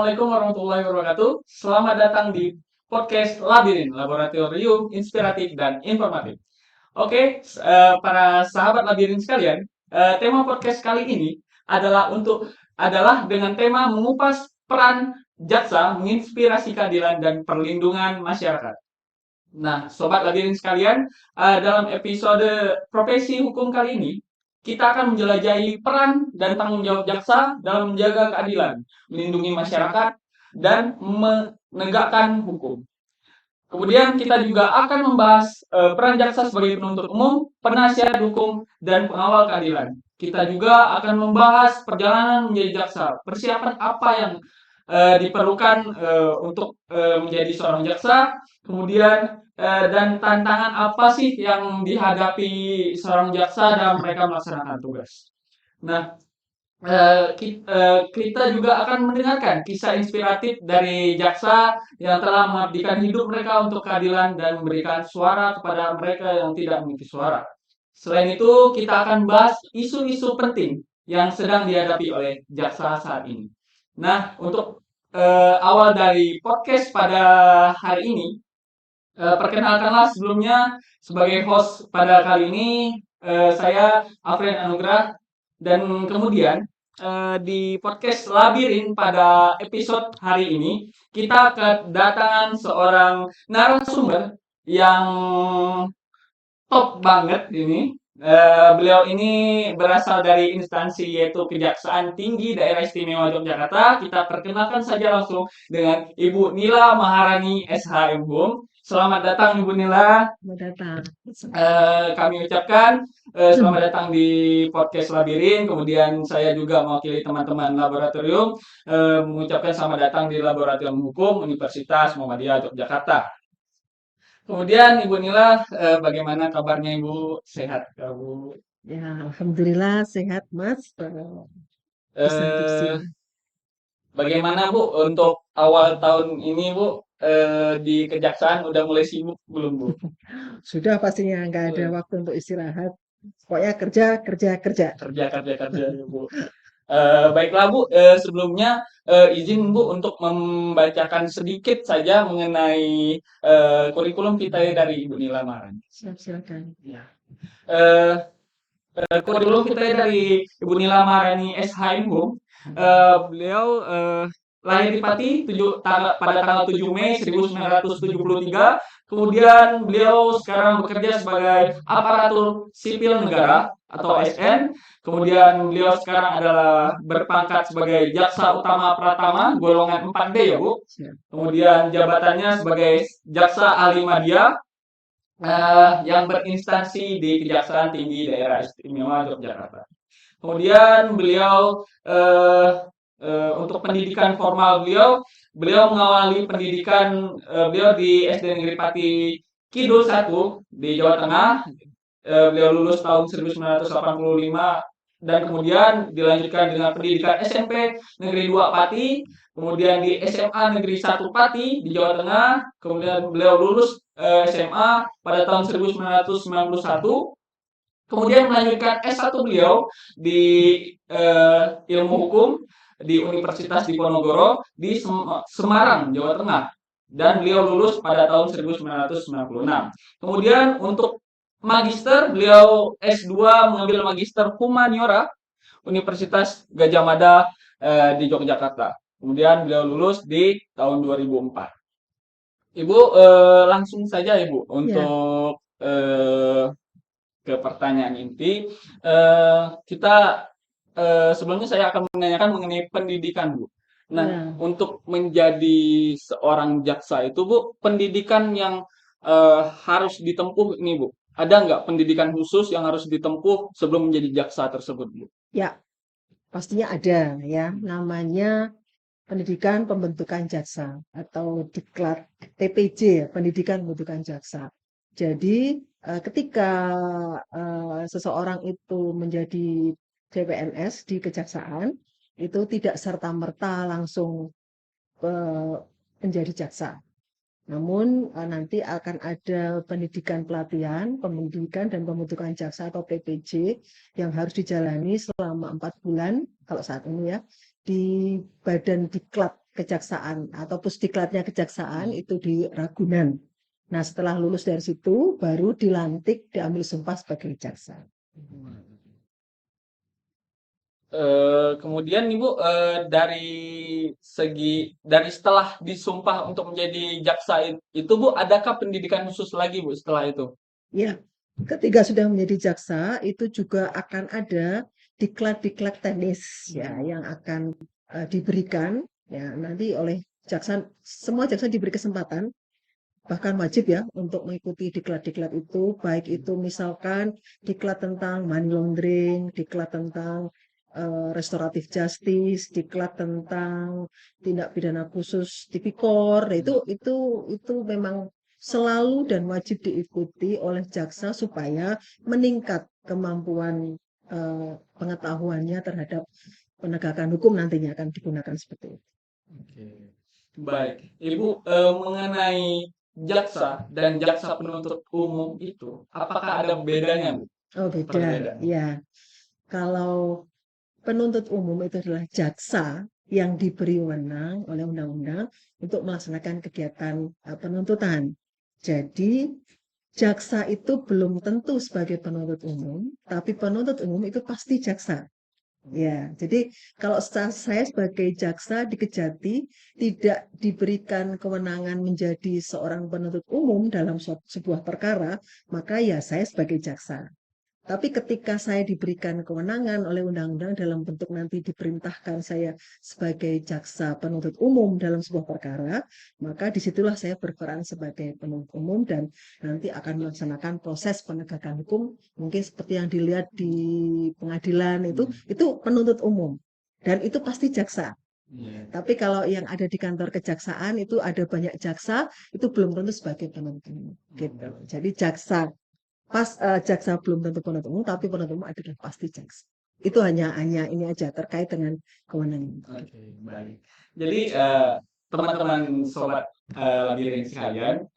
Assalamualaikum warahmatullahi wabarakatuh. Selamat datang di podcast Labirin, Laboratorium Inspiratif dan Informatif. Oke, para sahabat Labirin sekalian, tema podcast kali ini adalah dengan tema mengupas peran jaksa menginspirasi keadilan dan perlindungan masyarakat. Nah, sobat Labirin sekalian, dalam episode profesi hukum kali ini, kita akan menjelajahi peran dan tanggung jawab jaksa dalam menjaga keadilan, melindungi masyarakat, dan menegakkan hukum. Kemudian kita juga akan membahas peran jaksa sebagai penuntut umum, penasihat hukum, dan pengawal keadilan. Kita juga akan membahas perjalanan menjadi jaksa, persiapan apa yang diperlukan untuk menjadi seorang jaksa, kemudian dan tantangan apa sih yang dihadapi seorang jaksa dalam mereka melaksanakan tugas. Nah, kita juga akan mendengarkan kisah inspiratif dari jaksa yang telah mengabdikan hidup mereka untuk keadilan dan memberikan suara kepada mereka yang tidak memiliki suara. Selain itu, kita akan bahas isu-isu penting yang sedang dihadapi oleh jaksa saat ini. Nah, untuk awal dari podcast pada hari ini, perkenalkanlah sebelumnya sebagai host pada kali ini, saya Alfred Anugrah. Dan kemudian di podcast Labirin pada episode hari ini kita kedatangan seorang narasumber yang top banget ini. Beliau ini berasal dari instansi yaitu Kejaksaan Tinggi Daerah Istimewa Yogyakarta. Kita perkenalkan saja langsung dengan Ibu Nila Maharani SHM. Selamat datang Ibu Nila. Selamat datang. Kami ucapkan selamat datang di podcast Labirin. Kemudian saya juga mewakili teman-teman laboratorium mengucapkan selamat datang di Laboratorium Hukum Universitas Muhammadiyah Yogyakarta. Kemudian Ibu Nila, bagaimana kabarnya Ibu? Sehat Bu? Ya, alhamdulillah sehat Mas. Bisa Eh, Bagaimana Bu untuk awal tahun ini Bu, di kejaksaan udah mulai sibuk belum Bu? Sudah pastinya nggak ada waktu untuk istirahat. Pokoknya kerja, kerja, kerja. Kerja ya Bu. Baiklah Bu, sebelumnya izin Bu untuk membacakan sedikit saja mengenai kurikulum kita dari Ibu Nila Maharani. Silakan. Ya. Eh, Kurikulum kita dari Ibu Nila Maharani SHM Bu. Beliau lahir di Pati pada tanggal 7 Mei 1973. Kemudian beliau sekarang bekerja sebagai aparatur sipil negara atau ASN. Kemudian beliau sekarang adalah berpangkat sebagai Jaksa Utama Pratama golongan 4D ya Bu. Kemudian jabatannya sebagai Jaksa Ahli Madya yang berinstansi di Kejaksaan Tinggi Daerah Istimewa Yogyakarta. Kemudian beliau untuk pendidikan formal beliau mengawali pendidikan beliau di SD Negeri Pati Kidul 1 di Jawa Tengah. Beliau lulus tahun 1985 dan kemudian dilanjutkan dengan pendidikan SMP Negeri 2 Pati, kemudian di SMA Negeri 1 Pati di Jawa Tengah, kemudian beliau lulus SMA pada tahun 1991. Kemudian melanjutkan S1 beliau di ilmu hukum di Universitas Diponegoro di Semarang, Jawa Tengah. Dan beliau lulus pada tahun 1996. Kemudian untuk magister, beliau S2 mengambil magister humaniora Universitas Gajah Mada di Yogyakarta. Kemudian beliau lulus di tahun 2004. Ibu langsung saja Ibu untuk ke pertanyaan inti. Kita sebelumnya saya akan menanyakan mengenai pendidikan, Bu. Nah, untuk menjadi seorang jaksa itu, Bu, pendidikan yang harus ditempuh ini, Bu. Ada nggak pendidikan khusus yang harus ditempuh sebelum menjadi jaksa tersebut, Bu? Ya, pastinya ada ya. Namanya pendidikan pembentukan jaksa atau diklat TPJ, pendidikan pembentukan jaksa. Jadi ketika seseorang itu menjadi CPNS di kejaksaan, itu tidak serta-merta langsung menjadi jaksa. Namun nanti akan ada pendidikan pelatihan, pendidikan dan pembentukan jaksa atau PPJ yang harus dijalani selama 4 bulan kalau saat ini ya di Badan Diklat kejaksaan atau pusdiklatnya kejaksaan Hmm. itu di Ragunan. Nah, setelah lulus dari situ baru dilantik, diambil sumpah sebagai jaksa. Kemudian Ibu, dari setelah disumpah untuk menjadi jaksa itu Bu, adakah pendidikan khusus lagi Bu setelah itu? Ya, ketika sudah menjadi jaksa itu juga akan ada diklat-diklat teknis ya yang akan diberikan ya nanti oleh jaksa. Semua jaksa diberi kesempatan, bahkan wajib ya untuk mengikuti diklat-diklat itu, baik itu misalkan diklat tentang money laundering, diklat tentang restoratif justice, diklat tentang tindak pidana khusus tipikor. Nah, itu memang selalu dan wajib diikuti oleh jaksa supaya meningkat kemampuan pengetahuannya terhadap penegakan hukum nantinya akan digunakan seperti itu. Oke. Baik, Ibu, mengenai jaksa dan jaksa penuntut umum itu, apakah ada bedanya, Bu? Oh beda, Perbedaan. ya. Kalau penuntut umum itu adalah jaksa yang diberi wewenang oleh undang-undang untuk melaksanakan kegiatan penuntutan. Jadi jaksa itu belum tentu sebagai penuntut umum, tapi penuntut umum itu pasti jaksa. Ya, jadi kalau saya sebagai jaksa di Kejati tidak diberikan kewenangan menjadi seorang penuntut umum dalam sebuah perkara, maka ya saya sebagai jaksa. Tapi ketika saya diberikan kewenangan oleh undang-undang dalam bentuk nanti diperintahkan saya sebagai jaksa penuntut umum dalam sebuah perkara, maka disitulah saya berperan sebagai penuntut umum dan nanti akan melaksanakan proses penegakan hukum, mungkin seperti yang dilihat di pengadilan itu penuntut umum dan itu pasti jaksa. Iya. Tapi kalau yang ada di kantor kejaksaan itu ada banyak jaksa, itu belum tentu sebagai penuntut umum. Gitu. Jadi jaksa jaksa belum tentu penuntut umum, tapi penuntut umum adalah pasti jaksa. Itu hanya ini aja terkait dengan kewenangan. Oke, baik. Jadi, teman-teman sobat, labirin sekalian,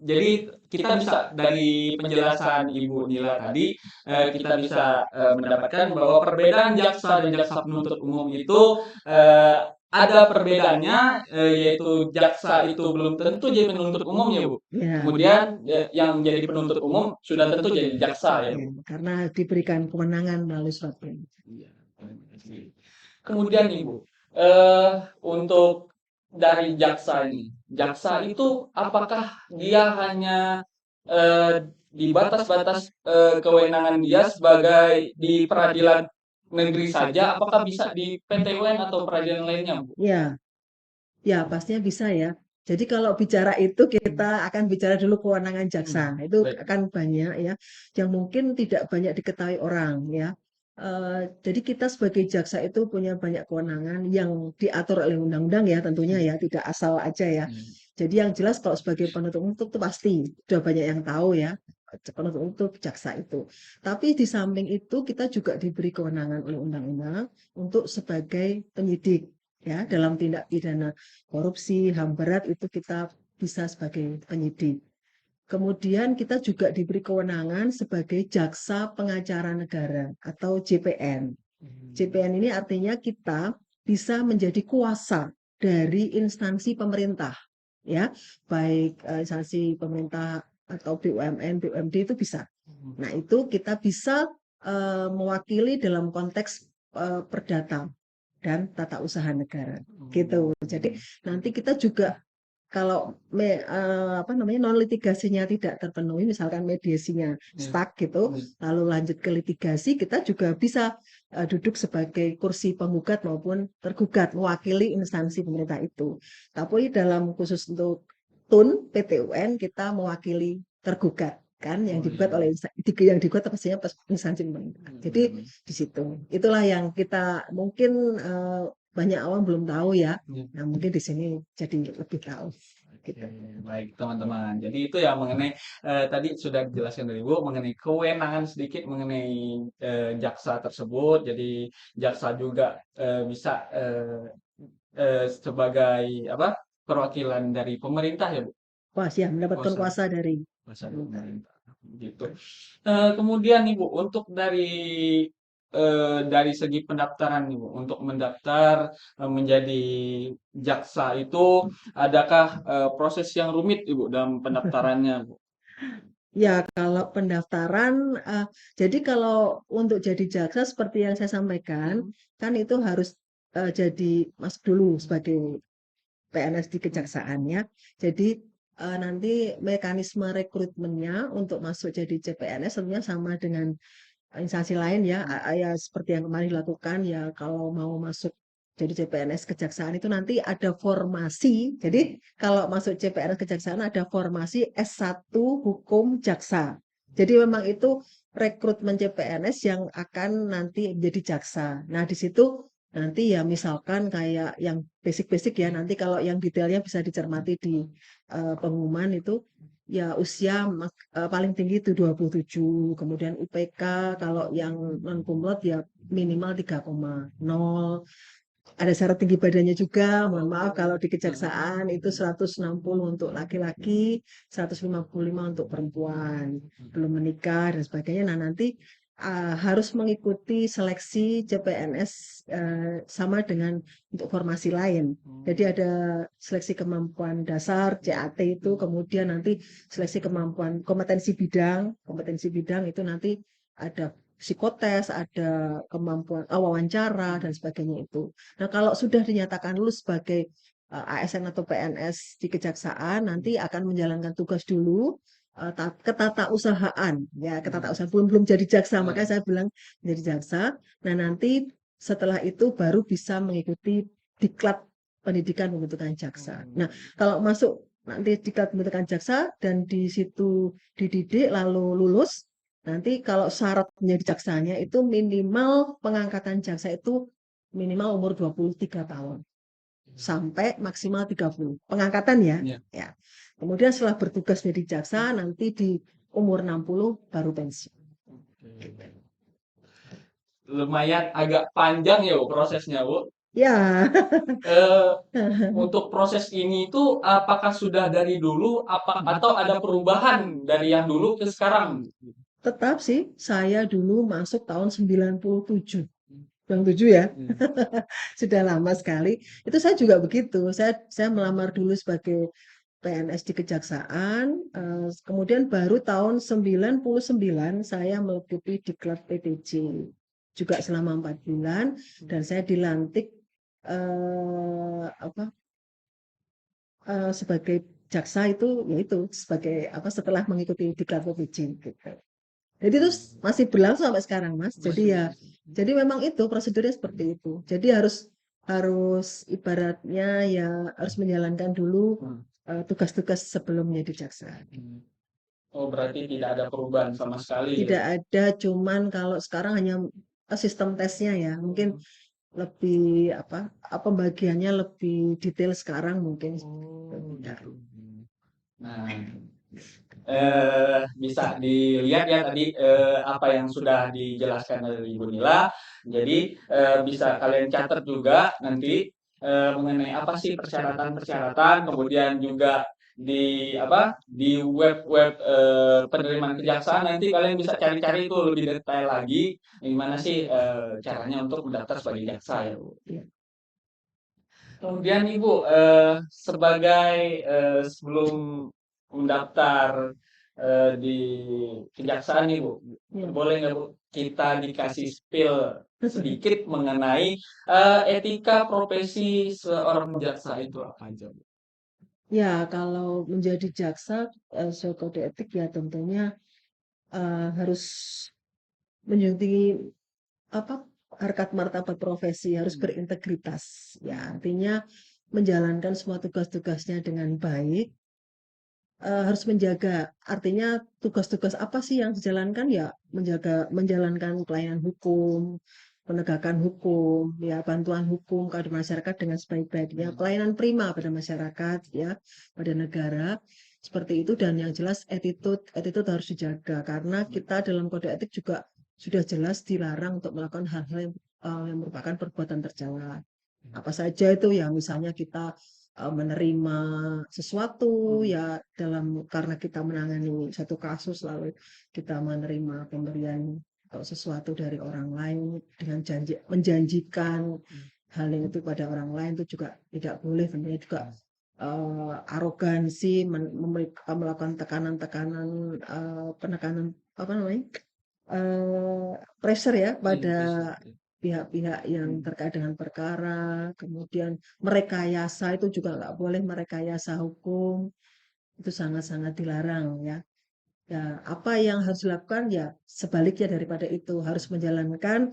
jadi kita bisa dari penjelasan Ibu Nila tadi, kita bisa, mendapatkan bahwa perbedaan jaksa dan jaksa penuntut umum itu, ada perbedaannya, yaitu jaksa itu belum tentu jadi penuntut umum ya, Bu. Ya, Kemudian, yang jadi penuntut umum sudah tentu jadi jaksa ya, ya, Bu. karena diberikan kewenangan melalui surat perintah. Iya, kemudian nih Bu, untuk dari jaksa ini, jaksa itu apakah dia hanya di batas-batas kewenangan dia sebagai di peradilan negeri saja, apakah bisa di PT UN atau peradilan lainnya, Bu? Ya, ya pastinya bisa ya. Jadi kalau bicara itu kita akan bicara dulu kewenangan jaksa. Itu Baik. akan banyak ya, yang mungkin tidak banyak diketahui orang ya. Jadi kita sebagai jaksa itu punya banyak kewenangan yang diatur oleh undang-undang ya tentunya ya, tidak asal aja ya. Jadi yang jelas kalau sebagai penuntut umum itu pasti sudah banyak yang tahu ya, penuntut umum itu jaksa itu. Tapi di samping itu kita juga diberi kewenangan oleh undang-undang untuk sebagai penyidik ya dalam tindak pidana korupsi, HAM berat itu kita bisa sebagai penyidik. Kemudian kita juga diberi kewenangan sebagai jaksa pengacara negara atau JPN. JPN ini artinya kita bisa menjadi kuasa dari instansi pemerintah, ya, baik instansi pemerintah atau BUMN, BUMD itu bisa. Nah, itu kita bisa mewakili dalam konteks perdata dan tata usaha negara, gitu. Jadi nanti kita juga kalau apa namanya non litigasinya tidak terpenuhi, misalkan mediasinya stuck gitu, lalu lanjut ke litigasi, kita juga bisa duduk sebagai kursi penggugat maupun tergugat mewakili instansi pemerintah itu. Tapi dalam khusus untuk TUN PT UN kita mewakili tergugat kan yang digugat oleh yang digugat pastinya instansi pemerintah. Jadi di situ itulah yang kita mungkin banyak orang belum tahu ya. Nah, mungkin di sini jadi lebih tahu. Gitu. Baik teman-teman. Jadi itu ya mengenai tadi sudah dijelaskan dari Ibu mengenai kewenangan sedikit mengenai jaksa tersebut. Jadi jaksa juga bisa sebagai apa perwakilan dari pemerintah ya Bu. Kuasa ya, mendapatkan kuasa dari Kuasa pemerintah gitu. Kemudian Ibu untuk dari dari segi pendaftaran nih, Bu, untuk mendaftar, menjadi jaksa itu adakah, proses yang rumit, Ibu, dalam pendaftarannya, Bu? Ya, kalau pendaftaran, jadi kalau untuk jadi jaksa seperti yang saya sampaikan, kan itu harus jadi masuk dulu sebagai PNS di kejaksaan ya. Jadi nanti mekanisme rekrutmennya untuk masuk jadi CPNS tentunya sama dengan instansi lain ya, ya seperti yang kemarin dilakukan ya kalau mau masuk jadi CPNS kejaksaan itu nanti ada formasi. Jadi kalau masuk CPNS kejaksaan ada formasi S1 Hukum Jaksa. Jadi memang itu rekrutmen CPNS yang akan nanti menjadi jaksa. Nah, di situ nanti ya misalkan kayak yang basic-basic ya, nanti kalau yang detailnya bisa dicermati di pengumuman itu ya usia paling tinggi itu 27, kemudian IPK kalau yang non cum laude ya minimal 3,0. Ada syarat tinggi badannya juga, mohon maaf kalau di kejaksaan itu 160 untuk laki-laki, 155 untuk perempuan, belum menikah dan sebagainya. Nah, nanti harus mengikuti seleksi CPNS sama dengan untuk formasi lain. Jadi ada seleksi kemampuan dasar CAT itu, kemudian nanti seleksi kemampuan kompetensi bidang itu nanti ada psikotes, ada kemampuan wawancara dan sebagainya itu. Nah, kalau sudah dinyatakan lulus sebagai ASN atau PNS di kejaksaan, nanti akan menjalankan tugas dulu ketatausahaan, ya ketatausahaan belum belum jadi jaksa, makanya saya bilang menjadi jaksa. Nah, nanti setelah itu baru bisa mengikuti diklat pendidikan pembentukan jaksa. Nah, kalau masuk nanti diklat pembentukan jaksa dan di situ dididik lalu lulus, nanti kalau syarat menjadi jaksanya itu minimal pengangkatan jaksa itu minimal umur 23 tahun sampai maksimal 30. Pengangkatan ya. Iya. Ya. Kemudian setelah bertugas menjadi jaksa nanti di umur 60 baru pensiun. Lumayan agak panjang ya, Bu, prosesnya, Bu. Ya. Eh, untuk proses ini itu apakah sudah dari dulu atau ada perubahan dari yang dulu ke sekarang? Tetap sih saya dulu masuk tahun 97. 97 ya. Sudah lama sekali. Itu saya juga begitu. Saya melamar dulu sebagai PNS di kejaksaan, kemudian baru tahun 99 saya mengikuti diklat PTJ juga selama 4 bulan dan saya dilantik apa sebagai jaksa itu yaitu sebagai apa setelah mengikuti diklat PTJ gitu. Jadi itu masih berlangsung sampai sekarang, Mas. Jadi ya, jadi memang itu prosedurnya seperti itu. Jadi harus harus ibaratnya ya harus menjalankan dulu tugas-tugas sebelum menjadi jaksa. Oh, berarti tidak ada perubahan sama sekali ya? Tidak ada, cuman kalau sekarang hanya sistem tesnya ya, mungkin lebih apa pembagiannya lebih detail sekarang mungkin. Nah, bisa dilihat ya tadi apa yang sudah dijelaskan dari Ibu Nila. Jadi bisa kalian catat juga nanti mengenai apa sih persyaratan-persyaratan, kemudian juga di apa di web-web penerimaan kejaksaan nanti kalian bisa cari-cari itu lebih detail lagi gimana sih caranya untuk mendaftar sebagai jaksa ya, Bu. Kemudian Ibu sebagai sebelum mendaftar di kejaksaan nih Bu, boleh nggak Bu kita dikasih spill sedikit mengenai etika profesi seorang jaksa itu apa aja Bu? Ya, kalau menjadi jaksa soal kode etik ya tentunya harus menjunjung apa harkat martabat profesi, harus berintegritas. Ya, artinya menjalankan semua tugas-tugasnya dengan baik, harus menjaga. Artinya tugas-tugas apa sih yang dijalankan? Ya, menjalankan pelayanan hukum, penegakan hukum, ya bantuan hukum kepada masyarakat dengan sebaik-baiknya, pelayanan prima pada masyarakat, ya pada negara. Seperti itu dan yang jelas attitude harus dijaga karena kita dalam kode etik juga sudah jelas dilarang untuk melakukan hal-hal yang merupakan perbuatan tercela. Apa saja itu ya misalnya kita menerima sesuatu ya karena kita menangani satu kasus lalu kita menerima pemberian atau sesuatu dari orang lain dengan menjanjikan hal yang itu pada orang lain itu juga tidak boleh. Tentunya juga arogansi, melakukan tekanan-tekanan, penekanan apa namanya, pressure ya pada pihak-pihak yang terkait dengan perkara, kemudian merekayasa itu juga nggak boleh, merekayasa hukum itu sangat-sangat dilarang ya. Ya, apa yang harus dilakukan ya sebaliknya daripada itu, harus menjalankan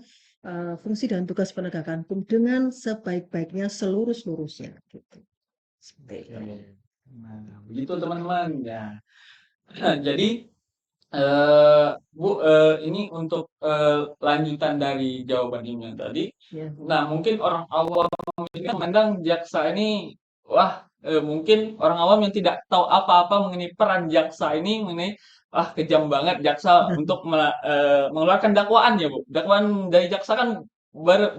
fungsi dan tugas penegakan hukum dengan sebaik-baiknya seluruh-seluruhnya gitu. Seperti itu. Nah, begitu teman-teman. Ya. Jadi Bu, ini untuk lanjutan dari jawaban Ibu yang tadi. Ya. Nah, mungkin orang awam ini memandang jaksa ini, wah, mungkin orang awam yang tidak tahu apa-apa mengenai peran jaksa ini, mengenai, wah, kejam banget jaksa untuk mengeluarkan dakwaan ya, Bu. Dakwaan dari jaksa kan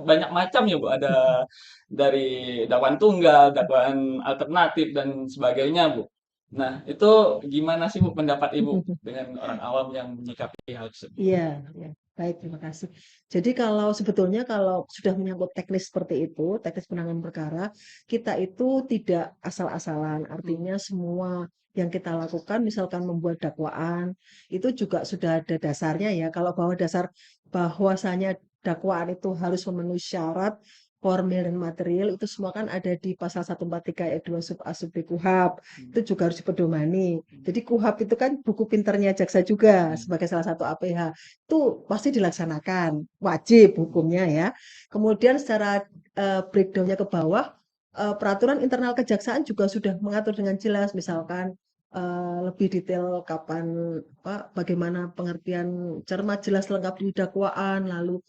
banyak macam ya, Bu. Ada dari dakwaan tunggal, dakwaan alternatif, dan sebagainya, Bu. Nah, itu gimana sih Bu pendapat Ibu dengan orang awam yang menyikapi hal tersebut? Iya, ya. Baik, terima kasih. Jadi sebetulnya kalau sudah menyangkut teknis seperti itu, teknis penanganan perkara, kita itu tidak asal-asalan. Artinya semua yang kita lakukan, misalkan membuat dakwaan, itu juga sudah ada dasarnya ya. Kalau bahwa dasar bahwasanya dakwaan itu harus memenuhi syarat formil dan material, itu semua kan ada di pasal 143 ayat 2 sub A sub B KUHP. Itu juga harus dipedomani. Jadi KUHP itu kan buku pinternya jaksa juga sebagai salah satu APH itu pasti dilaksanakan, wajib hukumnya ya. Kemudian secara breakdown-nya ke bawah, peraturan internal kejaksaan juga sudah mengatur dengan jelas, misalkan lebih detail kapan, bagaimana pengertian cermat, jelas, lengkap di dakwaan, lalu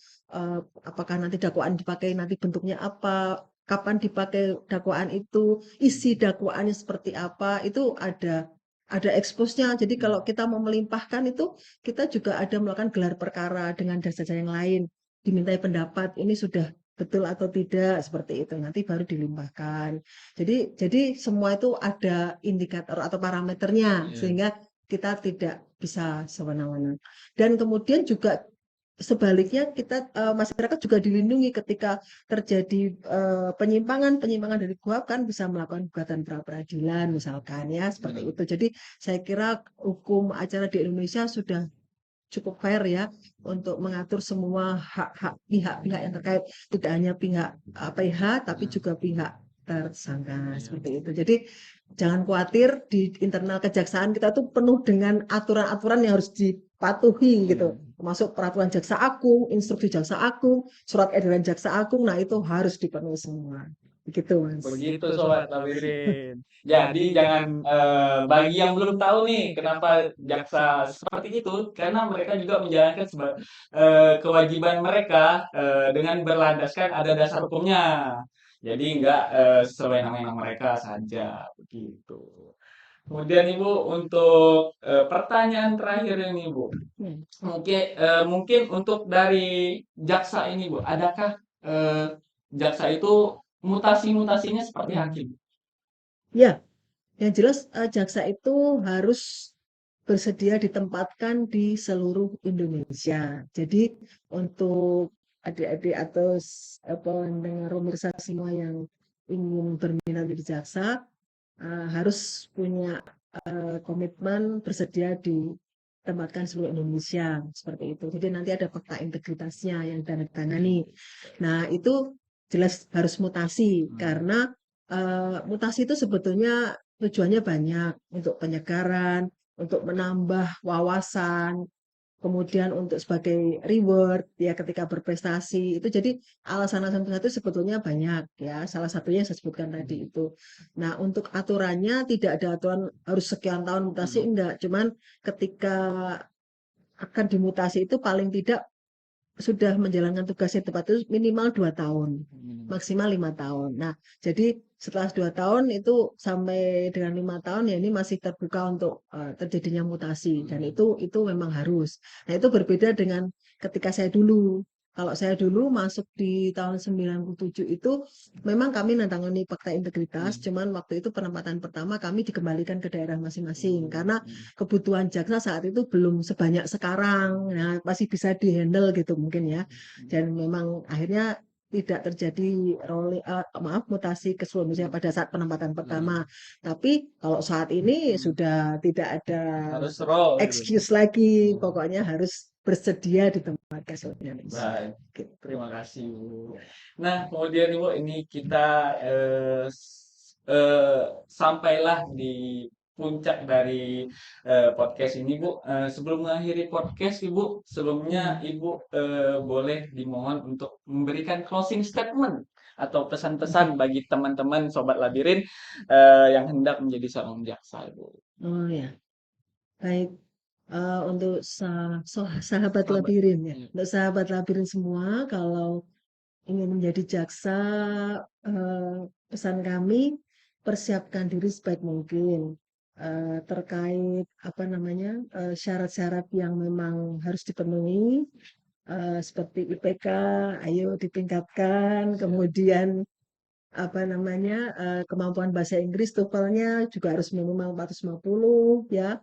apakah nanti dakwaan dipakai nanti bentuknya apa, kapan dipakai dakwaan itu, isi dakwaannya seperti apa, itu ada expose-nya. Jadi kalau kita mau melimpahkan itu kita juga ada melakukan gelar perkara dengan jasa yang lain, dimintai pendapat ini sudah betul atau tidak seperti itu, nanti baru dilimpahkan. Jadi semua itu ada indikator atau parameternya sehingga kita tidak bisa sewenang-wenang. Dan kemudian juga sebaliknya masyarakat juga dilindungi ketika terjadi penyimpangan dari KUHP kan bisa melakukan gugatan pra peradilan misalkan ya seperti itu. Jadi saya kira hukum acara di Indonesia sudah cukup fair ya untuk mengatur semua hak-hak pihak-pihak yang terkait, tidak hanya pihak PH tapi juga pihak tersangka seperti itu. Jadi jangan khawatir, di internal kejaksaan kita tuh penuh dengan aturan-aturan yang harus dipatuhi gitu. Termasuk peraturan jaksa agung, instruksi jaksa agung, surat edaran jaksa agung, nah itu harus dipenuhi semua. Begitu Mas. Begitu Sobat Labirin. Jadi jangan bagi yang belum tahu nih kenapa jaksa seperti itu, karena mereka juga menjalankan kewajiban mereka dengan berlandaskan ada dasar hukumnya. Jadi enggak sewenang-wenang mereka saja begitu. Kemudian Ibu untuk pertanyaan terakhir ini Bu, mungkin untuk dari jaksa ini Bu, adakah jaksa itu mutasi-mutasinya seperti hakim? Ya, yang jelas jaksa itu harus bersedia ditempatkan di seluruh Indonesia. Jadi untuk adik-adik atau pendengar pemirsa semua yang ingin berminat menjadi jaksa harus punya komitmen bersedia ditempatkan seluruh Indonesia seperti itu. Jadi nanti ada fakta integritasnya yang ditandatangani. Nah itu jelas harus mutasi karena mutasi itu sebetulnya tujuannya banyak untuk penyegaran, untuk menambah wawasan, kemudian untuk sebagai reward ya ketika berprestasi itu. Jadi alasan-alasan itu sebetulnya banyak ya, salah satunya yang saya sebutkan tadi itu. Nah untuk aturannya tidak ada aturan harus sekian tahun mutasi, enggak, cuman ketika akan dimutasi itu paling tidak sudah menjalankan tugasnya tepat itu minimal 2 tahun, maksimal 5 tahun. Nah, jadi setelah 2 tahun itu sampai dengan 5 tahun ya ini masih terbuka untuk terjadinya mutasi dan itu memang harus. Nah, itu berbeda dengan ketika saya dulu. Kalau saya dulu masuk di tahun 97 itu memang kami nantangani fakta integritas, cuman waktu itu penempatan pertama kami dikembalikan ke daerah masing-masing karena kebutuhan jaksa saat itu belum sebanyak sekarang. Nah, masih bisa dihandle gitu mungkin ya. Dan memang akhirnya tidak terjadi mutasi keseluruhan Indonesia pada saat penempatan pertama. Tapi kalau saat ini sudah tidak ada Harus roll gitu. excuse lagi, pokoknya harus bersedia ditempatkan seluruh Indonesia. Baik, Gitu. terima kasih Bu. Nah, kemudian Ibu ini kita sampailah di puncak dari podcast ini Bu. Sebelum mengakhiri podcast Ibu, sebelumnya Ibu boleh dimohon untuk memberikan closing statement atau pesan-pesan bagi teman-teman Sobat Labirin yang hendak menjadi seorang jaksa Ibu. Oh ya, baik. Untuk sahabat Sahabat. labirin ya, Iya. untuk sahabat labirin semua, kalau ingin menjadi jaksa, pesan kami persiapkan diri sebaik mungkin terkait apa namanya syarat-syarat yang memang harus dipenuhi seperti IPK, ayo ditingkatkan, kemudian apa namanya kemampuan bahasa Inggris TOEFL-nya juga harus minimal 450 ya.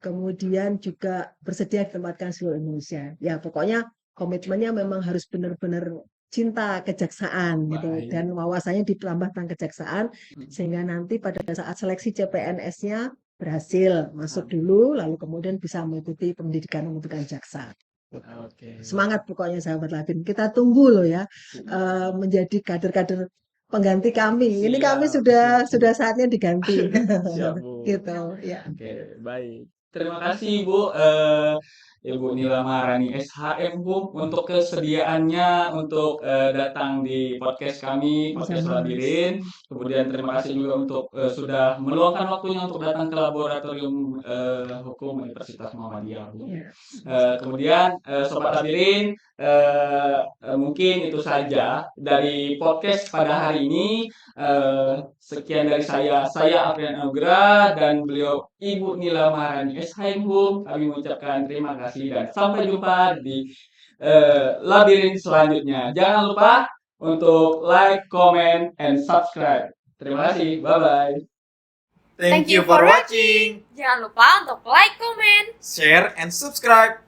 Kemudian juga bersedia ditempatkan seluruh Indonesia. Ya pokoknya komitmennya memang harus benar-benar cinta kejaksaan gitu Baik. dan wawasannya ditambah tentang kejaksaan sehingga nanti pada saat seleksi CPNS-nya berhasil masuk dulu lalu kemudian bisa mengikuti pendidikan jaksa. Oke. Semangat pokoknya sahabat Labin. Kita tunggu loh ya menjadi kader-kader pengganti kami. Ini kami Siap. sudah saatnya diganti. Siap, Bu. Gitu ya. Oke, baik. Terima kasih Bu Ibu Nila Maharani SHM Bu untuk kesediaannya untuk datang di podcast kami, podcast Sama-sama. Labirin. Kemudian terima kasih juga untuk sudah meluangkan waktunya untuk datang ke laboratorium hukum Universitas Muhammadiyah Bu. Ya. Kemudian Sobat Labirin mungkin itu saja dari podcast pada hari ini. Sekian dari saya Afrian Anugrah dan beliau Ibu Nila Maharani SHM Hum. Kami mengucapkan terima kasih dan sampai jumpa di labirin selanjutnya. Jangan lupa untuk like, comment, and subscribe. Terima kasih. Bye-bye. Thank you for watching. Jangan lupa untuk like, comment, Share and subscribe.